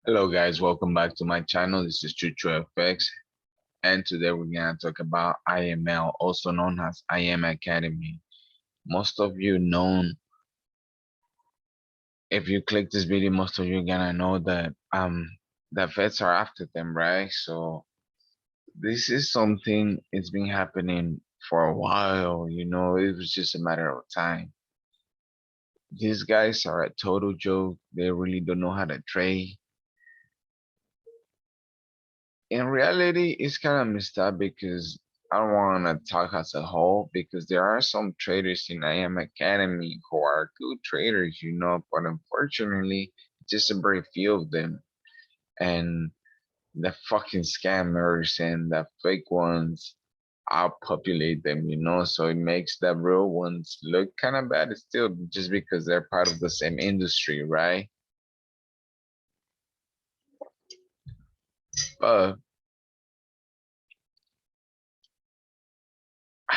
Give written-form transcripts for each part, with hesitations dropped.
Hello guys, welcome back to my channel. This is Strfux, and today we're gonna talk about IML, also known as IM Academy. Most of you know, if you click this video, most of you gonna know that the feds are after them, right? So this is something it's been happening for a while, it was just a matter of time. These guys are a total joke. They really don't know how to trade. In reality, it's kind of messed up because I don't want to talk as a whole because there are some traders in IM Academy who are good traders, but unfortunately, just a very few of them. And the fucking scammers and the fake ones outpopulate them, so it makes the real ones look kind of bad still just because they're part of the same industry, right? But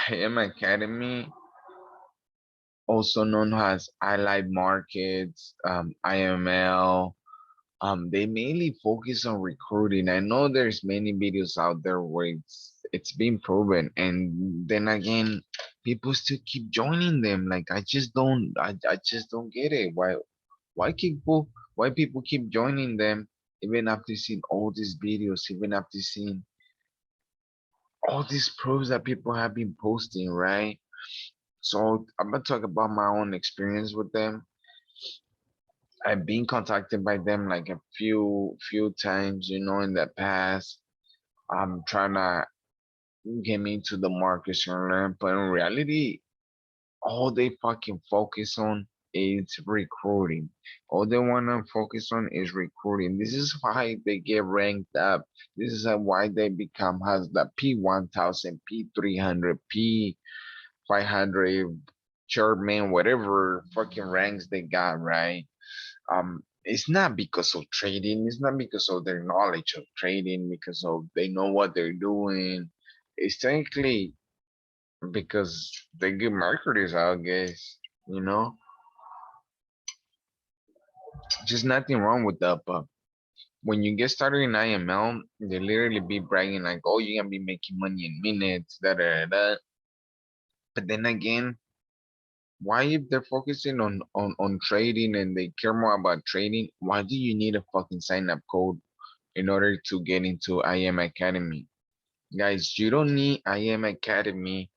IM Academy, also known as allied markets, IML. They mainly focus on recruiting. I know there's many videos out there where it's been proven, and then again, people still keep joining them. Like I just don't get it. Why people keep joining them even after seeing all these videos, even after seeing all these proofs that people have been posting, right? So I'm gonna talk about my own experience with them. I've been contacted by them like a few times, in the past. I'm trying to get me into the markets and learn, but in reality, all they fucking focus on is recruiting. All they wanna focus on is recruiting. This is why they get ranked up. This is why they become has the P1000, P300, P500, chairman, whatever fucking ranks they got, right? It's not because of trading, it's not because of their knowledge of trading, because of they know what they're doing. It's technically because they good marketers, I guess, you know. Just nothing wrong with that, but when you get started in IML, they literally be bragging like, oh, you're gonna be making money in minutes, da da da da. But then again, why if they're focusing on trading and they care more about trading, why do you need a fucking sign up code in order to get into IM Academy? Guys, you don't need IM Academy,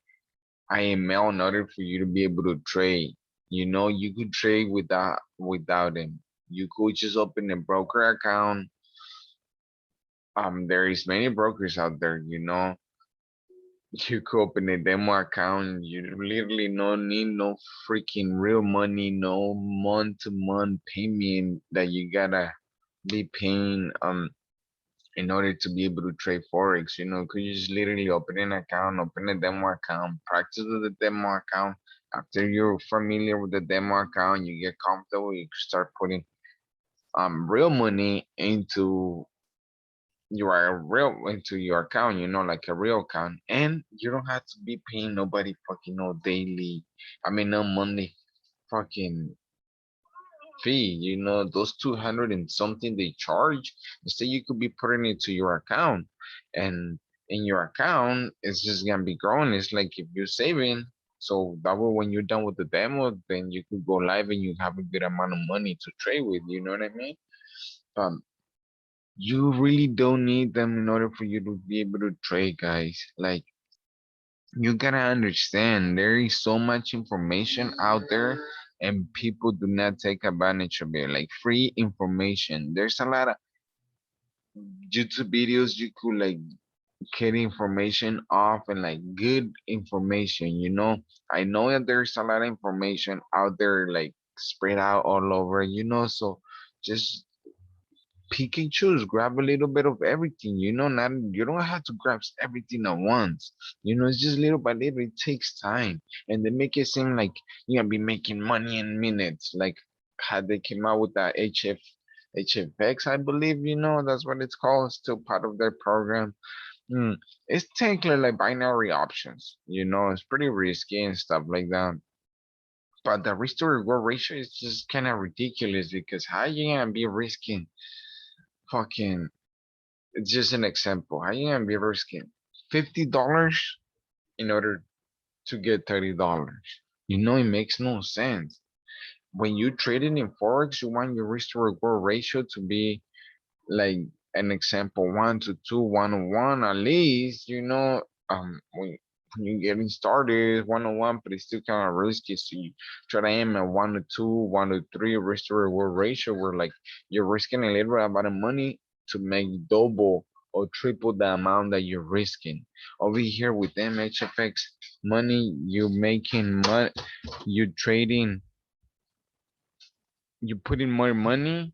IML in order for you to be able to trade. You could trade without them. You could just open a broker account. There is many brokers out there, You could open a demo account. You literally no need no freaking real money, no month to month payment that you gotta be paying in order to be able to trade forex. Could you just literally open an account, open a demo account, practice with the demo account. After you're familiar with the demo account, you get comfortable, you start putting real money into your account, like a real account, and you don't have to be paying nobody fucking no daily, I mean no monthly fucking fee, those 200 and something they charge. Instead, you could be putting it to your account, and in your account, it's just gonna be growing. It's like if you're saving, so that way when you're done with the demo, then you could go live and you have a good amount of money to trade with. You know what I mean? You really don't need them in order for you to be able to trade, guys. Like, you gotta understand there is so much information out there and people do not take advantage of it. Like free information, there's a lot of YouTube videos you could like get information off, and like good information, I know that there's a lot of information out there like spread out all over, so just pick and choose, grab a little bit of everything, not you don't have to grab everything at once, it's just little by little, it takes time, and they make it seem like you're gonna be making money in minutes, like how they came out with that HFX, I believe, that's what it's called, it's still part of their program. Hmm. It's technically like binary options, it's pretty risky and stuff like that. But the risk to reward ratio is just kind of ridiculous because how you gonna be risking fucking, it's just an example. How you gonna be risking $50 in order to get $30? You know, it makes no sense. When you trading in Forex, you want your risk to reward ratio to be like an example 1 to 2, 1 to 1 at least, when you getting started 1 to 1, but it's still kind of risky. So you try to aim at 1 to 2, 1 to 3 risk to reward ratio, where like you're risking a little bit amount of money to make double or triple the amount that you're risking. Over here with MHFX money, you're making money, you're trading, you put in more money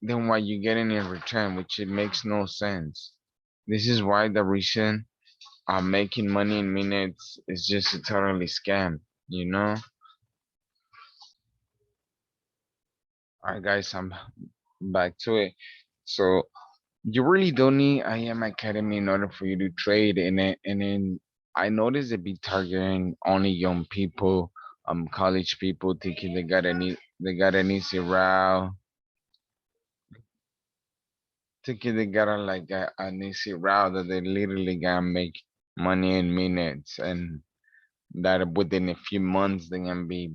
than what you're getting in return, which it makes no sense. This is why the reason making money in minutes is just a totally scam, you know? Alright guys, I'm back to it. So you really don't need IM Academy in order for you to trade in it. And then I noticed they be targeting only young people, college people thinking they got an easy route, thinking they got an easy route that they literally gonna make money in minutes, and that within a few months they can be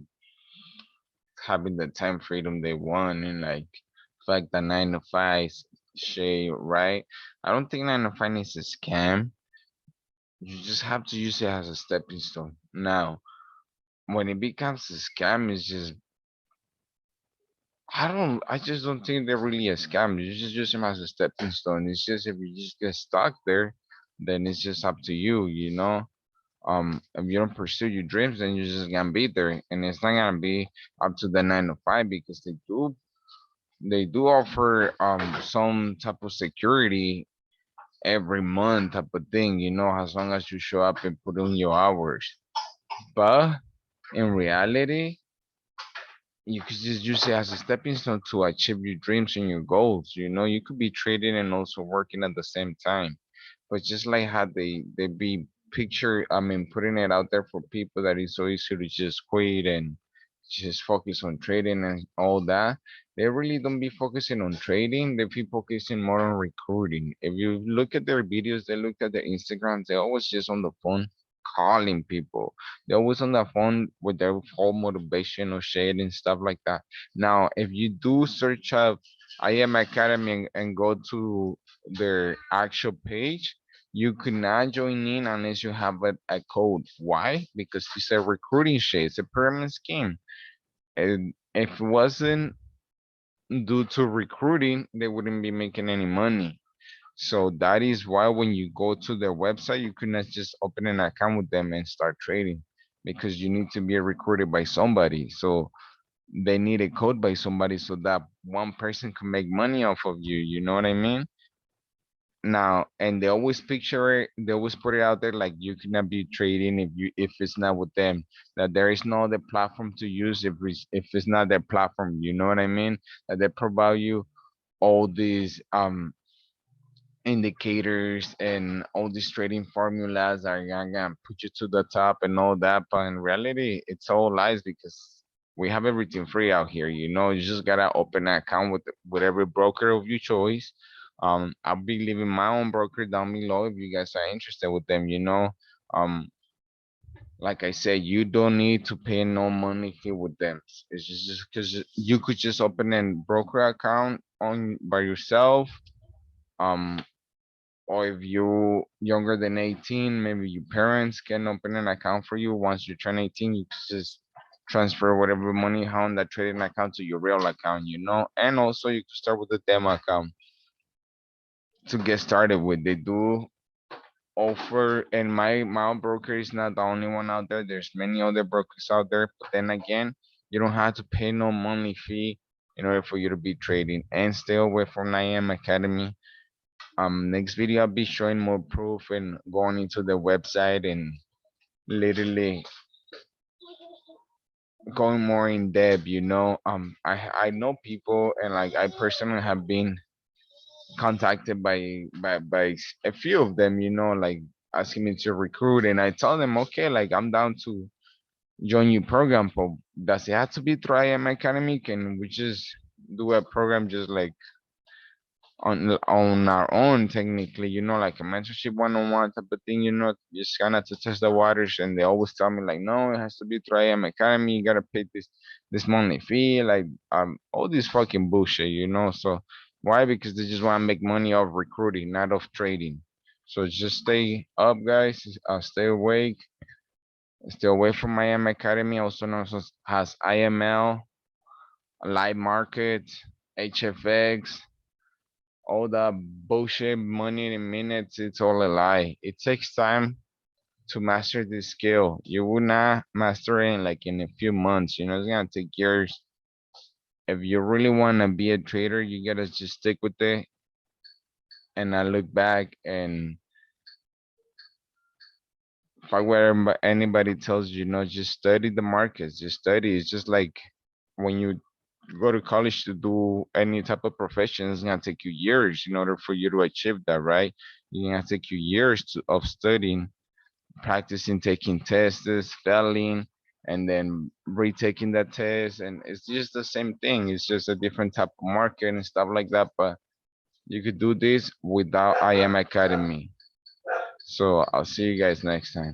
having the time freedom they want, and like the 9 to 5 shit, right? I don't think 9 to 5 is a scam. You just have to use it as a stepping stone. Now, when it becomes a scam, it's just I just don't think they're really a scam. You just use them as a stepping stone. It's just if you just get stuck there, then it's just up to you, you know. If you don't pursue your dreams, then you're just gonna be there, and it's not gonna be up to the 9 to 5, because they do offer some type of security every month type of thing, as long as you show up and put in your hours. But in reality, you could just use it as a stepping stone to achieve your dreams and your goals. You could be trading and also working at the same time. But just like how they be putting it out there for people that it's so easy to just quit and just focus on trading and all that. They really don't be focusing on trading. They be focusing more on recruiting. If you look at their videos, they look at their Instagrams, they're always just on the phone calling people. They're always on the phone with their whole motivational shit and stuff like that. Now, if you do search up IM Academy and go to their actual page, you could not join in unless you have a code. Why? Because it's a recruiting shit. It's a pyramid scheme. And if it wasn't due to recruiting, they wouldn't be making any money. So that is why when you go to their website, you cannot just open an account with them and start trading, because you need to be recruited by somebody. So they need a code by somebody so that one person can make money off of you. You know what I mean? Now, and they always picture it, they always put it out there like you cannot be trading if it's not with them. That there is no other platform to use if it's not their platform. You know what I mean? That they provide you all these indicators and all these trading formulas are gonna put you to the top and all that, but in reality it's all lies, because we have everything free out here. You just gotta open an account with every broker of your choice. I'll be leaving my own broker down below if you guys are interested with them. um like I said, you don't need to pay no money fee with them. It's just because you could just open a broker account on by yourself. um or if you younger than 18, maybe your parents can open an account for you. Once you turn 18, you can just transfer whatever money you have on that trading account to your real account. And also you can start with a demo account to get started with. They do offer, and my own broker is not the only one out there. There's many other brokers out there, but then again, you don't have to pay no monthly fee in order for you to be trading. And stay away from IM Academy. Next video I'll be showing more proof and going into the website and literally going more in depth. I know people, and like I personally have been contacted by a few of them, like asking me to recruit, and I tell them, okay, like I'm down to join your program, but does it have to be through IM Academy? Can we just do a program just like on our own technically, like a mentorship one-on-one type of thing, just kind of to test the waters. And they always tell me like, no, it has to be through IM Academy. You gotta pay this monthly fee, like all this fucking bullshit, So why? Because they just want to make money off recruiting, not off trading. So just stay up, guys. Stay awake. Stay away from IM Academy, also known as IML, live market, HFX, all that bullshit money in minutes. It's all a lie. It takes time to master this skill. You will not master it in a few months. It's gonna take years. If you really wanna be a trader, you gotta just stick with it and not look back. And fuck whatever anybody tells you, just study the markets. Just study. It's just like when you go to college to do any type of profession, it's gonna take you years in order for you to achieve that, right? It's gonna take you years of studying, practicing, taking tests, failing, and then retaking that test. And it's just the same thing. It's just a different type of market and stuff like that. But you could do this without IM Academy. So I'll see you guys next time.